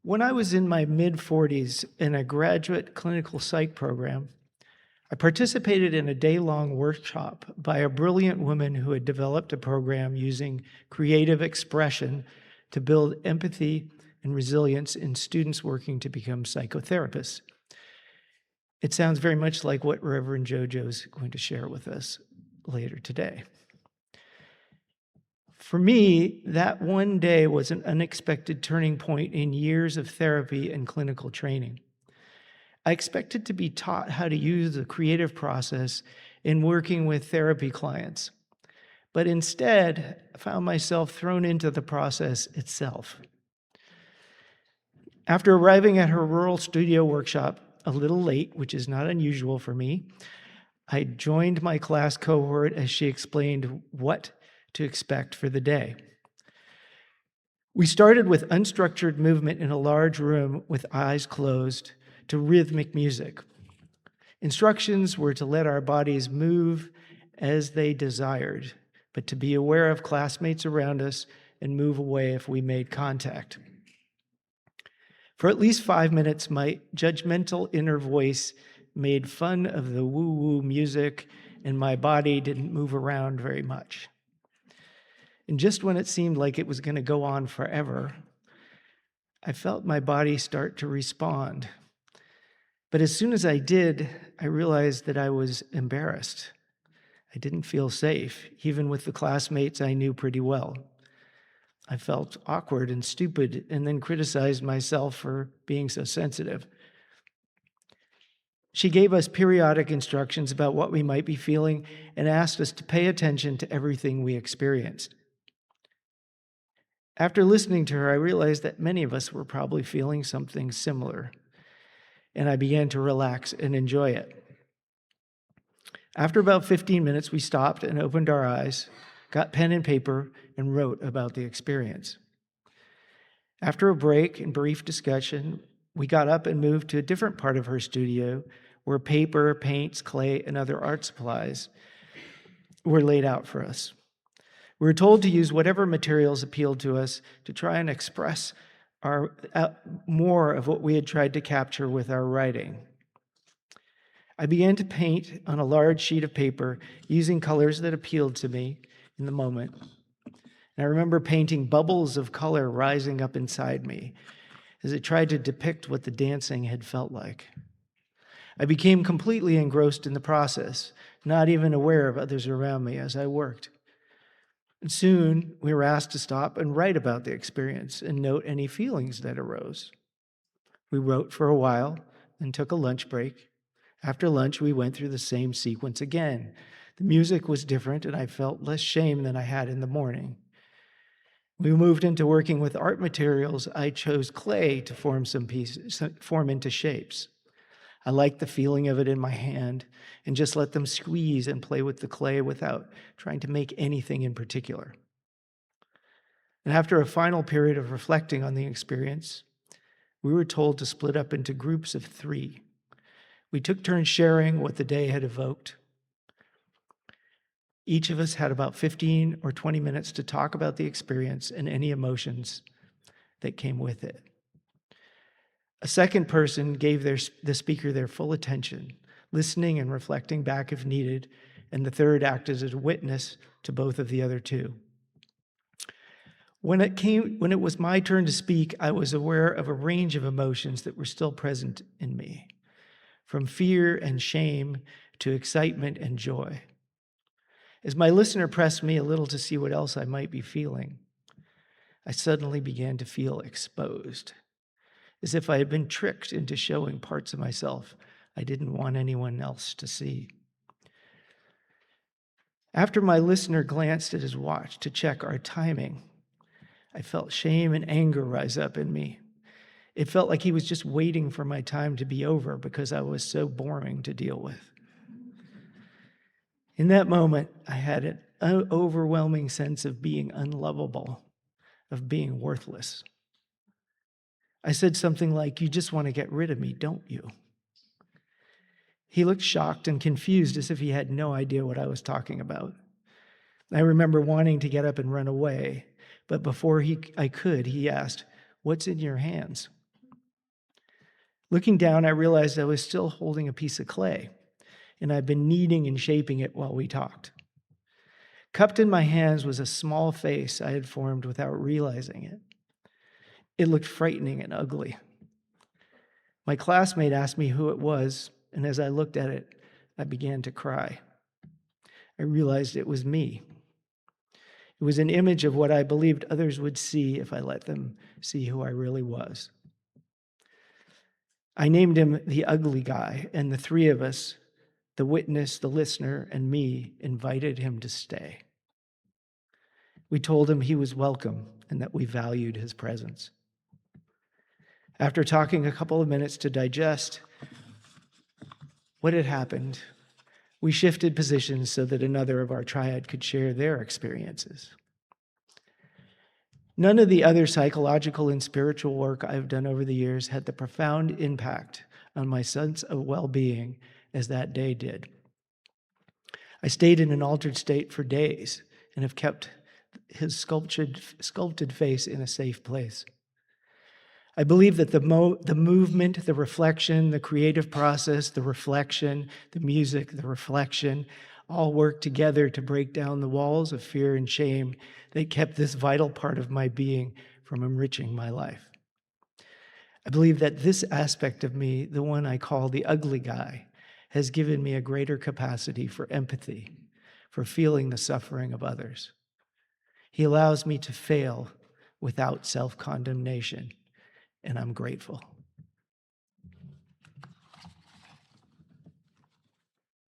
When I was in my mid-40s in a graduate clinical psych program, I participated in a day-long workshop by a brilliant woman who had developed a program using creative expression to build empathy and resilience in students working to become psychotherapists. It sounds very much like what Reverend Jojo is going to share with us later today. For me, that one day was an unexpected turning point in years of therapy and clinical training. I expected to be taught how to use the creative process in working with therapy clients, but instead I found myself thrown into the process itself. After arriving at her rural studio workshop a little late, which is not unusual for me, I joined my class cohort as she explained what to expect for the day. We started with unstructured movement in a large room with eyes closed to rhythmic music. Instructions were to let our bodies move as they desired, but to be aware of classmates around us and move away if we made contact. For at least 5 minutes, my judgmental inner voice made fun of the woo-woo music, and my body didn't move around very much. And just when it seemed like it was going to go on forever, I felt my body start to respond. But as soon as I did, I realized that I was embarrassed. I didn't feel safe, even with the classmates I knew pretty well. I felt awkward and stupid, and then criticized myself for being so sensitive. She gave us periodic instructions about what we might be feeling and asked us to pay attention to everything we experienced. After listening to her, I realized that many of us were probably feeling something similar, and I began to relax and enjoy it. After about 15 minutes, we stopped and opened our eyes, got pen and paper, and wrote about the experience. After a break and brief discussion, we got up and moved to a different part of her studio where paper, paints, clay, and other art supplies were laid out for us. We were told to use whatever materials appealed to us to try and express more of what we had tried to capture with our writing. I began to paint on a large sheet of paper using colors that appealed to me in the moment. And I remember painting bubbles of color rising up inside me as I tried to depict what the dancing had felt like. I became completely engrossed in the process, not even aware of others around me as I worked. And soon, we were asked to stop and write about the experience and note any feelings that arose. We wrote for a while, then took a lunch break. After lunch, we went through the same sequence again. The music was different, and I felt less shame than I had in the morning. We moved into working with art materials. I chose clay to form into shapes. I liked the feeling of it in my hand and just let them squeeze and play with the clay without trying to make anything in particular. And after a final period of reflecting on the experience, we were told to split up into groups of 3. We took turns sharing what the day had evoked. Each of us had about 15 or 20 minutes to talk about the experience and any emotions that came with it. A second person gave the speaker their full attention, listening and reflecting back if needed, and the third acted as a witness to both of the other 2. When it was my turn to speak, I was aware of a range of emotions that were still present in me, from fear and shame to excitement and joy. As my listener pressed me a little to see what else I might be feeling, I suddenly began to feel exposed, as if I had been tricked into showing parts of myself I didn't want anyone else to see. After my listener glanced at his watch to check our timing, I felt shame and anger rise up in me. It felt like he was just waiting for my time to be over because I was so boring to deal with. In that moment, I had an overwhelming sense of being unlovable, of being worthless. I said something like, "You just want to get rid of me, don't you?" He looked shocked and confused as if he had no idea what I was talking about. I remember wanting to get up and run away, but before I could, he asked, "What's in your hands?" Looking down, I realized I was still holding a piece of clay, and I'd been kneading and shaping it while we talked. Cupped in my hands was a small face I had formed without realizing it. It looked frightening and ugly. My classmate asked me who it was, and as I looked at it, I began to cry. I realized it was me. It was an image of what I believed others would see if I let them see who I really was. I named him the ugly guy, and the three of us, the witness, the listener, and me, invited him to stay. We told him he was welcome and that we valued his presence. After talking a couple of minutes to digest what had happened, we shifted positions so that another of our triad could share their experiences. None of the other psychological and spiritual work I've done over the years had the profound impact on my sense of well-being as that day did. I stayed in an altered state for days and have kept his sculpted face in a safe place. I believe that the movement, the reflection, the creative process, the reflection, the music, the reflection, all work together to break down the walls of fear and shame that kept this vital part of my being from enriching my life. I believe that this aspect of me, the one I call the ugly guy, has given me a greater capacity for empathy, for feeling the suffering of others. He allows me to fail without self-condemnation, and I'm grateful.